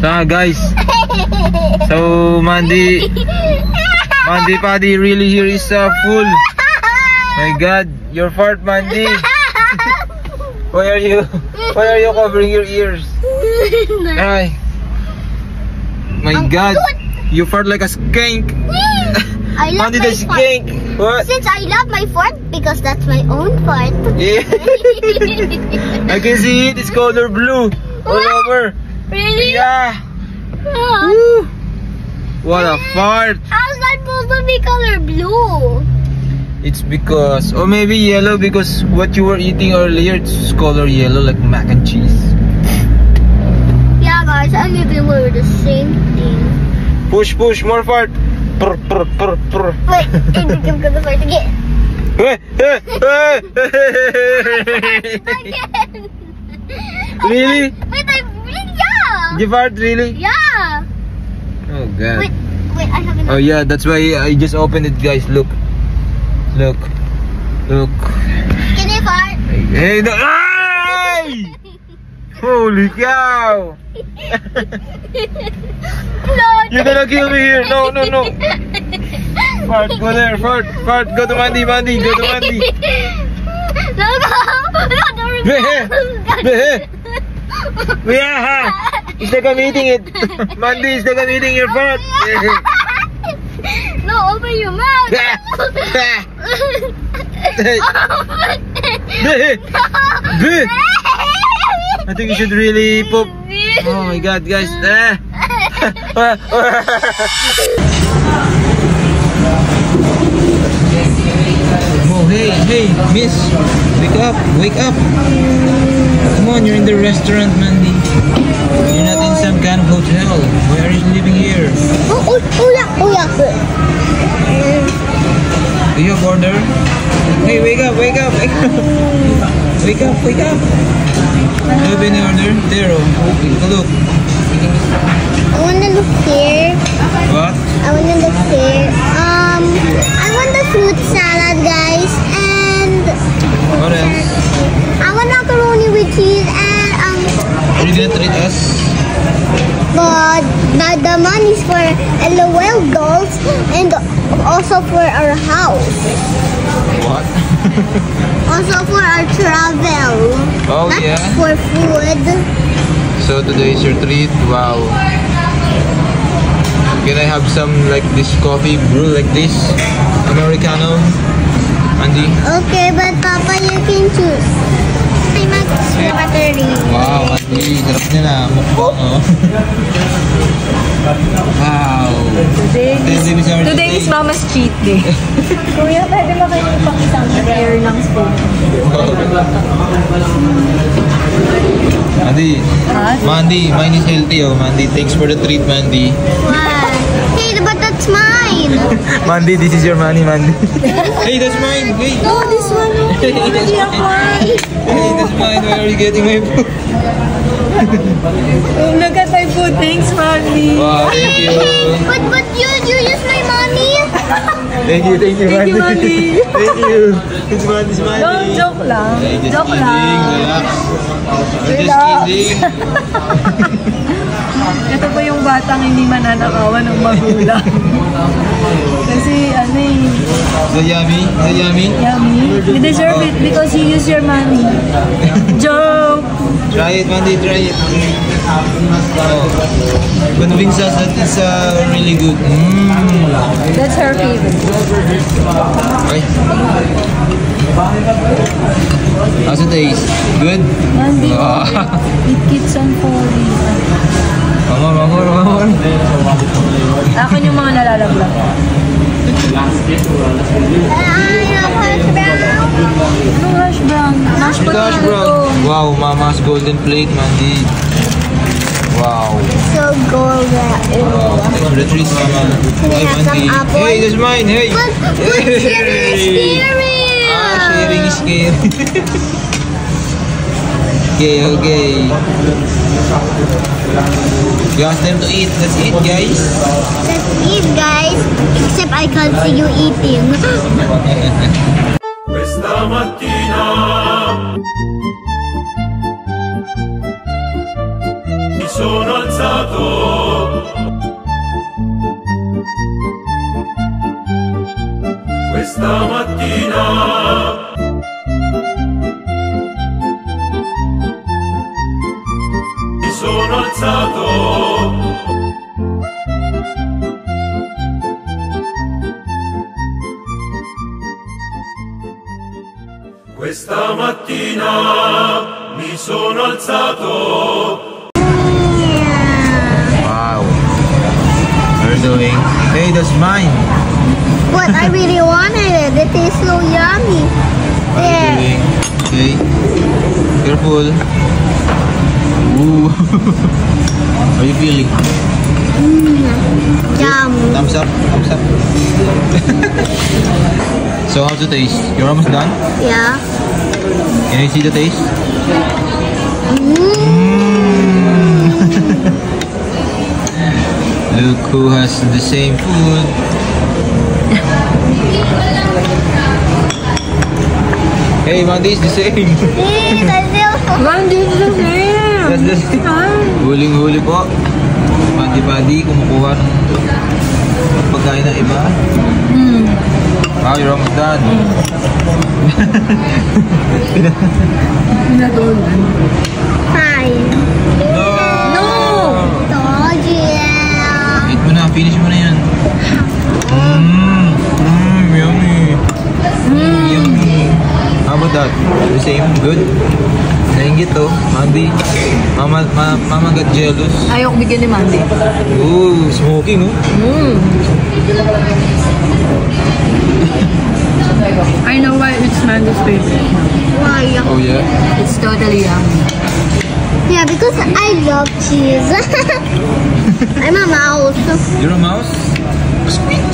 Guys, so Mandy Paddy really here is full. My God, your fart, Mandy. Why are you covering your ears? Ay, my God, you fart like a skank. I love Mandy my the skank. What? Since I love my fart because that's my own fart. Yeah. I can see it. It's color blue all over. Really? Yeah. Oh. Woo. What a fart. How's that supposed to be color blue? It's because, or maybe yellow, because what you were eating earlier, it's color yellow like mac and cheese. Yeah, guys, I maybe we're the same thing. Push, more fart. Prr, prr, prr, prr. Wait, I'm gonna fart again. Again. Really? Wait, yeah. Did you fart really? Yeah. Oh God. Wait, I have enough. Oh yeah, that's why I just opened it, guys. Look. Can you fart? Hey, no. Ay! Holy cow! No. You're gonna kill me here. No. Fart, go there. Fart. Go to Mandy. Go to Mandy. No. Yeah. It's like I'm eating it. Mandy, it's like I'm eating your fart. No, open your mouth. I think you should really poop. Oh my God, guys. Oh, hey, miss. Wake up. Come on, you're in the restaurant, Mandy. You're not in some kind of hotel. Why are you living here? Oh yeah. Do you have order? Hey, wake up. Wake up. Do you have any order? There, look. I wanna look here. What? I wanna look here. I want the fruit salad, guys, and What else? I want macaroni with cheese and Are you gonna treat us? but the money's for LOL dolls and also for our house. What? Also for our travel. Oh, Not yeah? for food. So today is your treat. Wow. Can I have some like this coffee brew like this? Americano? Andy? Okay, but Papa, you can choose. I like strawberry. Wow, Andy. Sarap niya na. Mukbang, oh. Wow. Today is Mama's cheat day. Kuya, pwede ba kayo ipakisang layer ng spoon? Mandy, mine is healthy, oh. Mandy, thanks for the treat, Mandy. Why? Hey, but that's mine. Mandy, this is your money, Mandy. Hey, that's mine. Hey. No, this one. Hey, that's mine. Hey, that's mine. Why are you getting my food? Look at my food. Thanks, Mandy. Wow, thank you. But you use my money. Thank you, Thank you, Mandy. Thank you. It's Mandy's money. Don't joke lang. Hey, just Joke kidding. lang. Relax. I'm just Relax. kidding. Ito po yung batang hindi mananakawan ng magulang. Kasi ano eh, Is it yummy? yummy. You deserve it because you use your money. Joke! Try it, Mandy. Try it. Oh. Convince us that it's really good. That's her favorite. Okay. How's it taste? Good? Mandy, Ah. it keeps on falling. Mamor. Akin yung mga nalalaglag. Anong hash brown? Hash Gosh, bro. Wow, Mama's golden plate, Mandy. Wow. So golden. Wow. Thanks for the treat, Mama. Hey, have some Mandy. apple? Hey, that's mine. Hey. But sharing is scary. Sharing is scary. Okay. You ask them to eat. That's it, guys. Let's eat, guys. Except I can't see you eating. Questa mattina mi sono alzato. Questa mattina mi sono alzato. Questa mattina mi sono alzato. Wow. What are you doing? Hey, that's mine. What? I really wanted it. It tastes so yummy. What are you doing? Okay. Careful. Ooh. How are you feeling? Yum. Thumbs up. Thumbs up. So how's the taste? You're almost done? Yeah. Can you see the taste? Look who has the same food. Hey, Mandy's the same. Mandy's the same. That's the same. Huling-huli po. Mandy kumukuha ng pagkain ng iba. Wow, you're almost done. Hi. No! Told you. Eat mo na, finish mo na yan. Yummy. Yummy. How about that? The same? Good? Nainggit to, Mandy. Mama got jealous. Ayok bigyan ni Mandy. Ooh, smoking oh. I know why it's Mandy's favorite. Why? Oh yeah? It's totally yummy. Yeah, because I love cheese. I'm a mouse. You're a mouse? Squeak,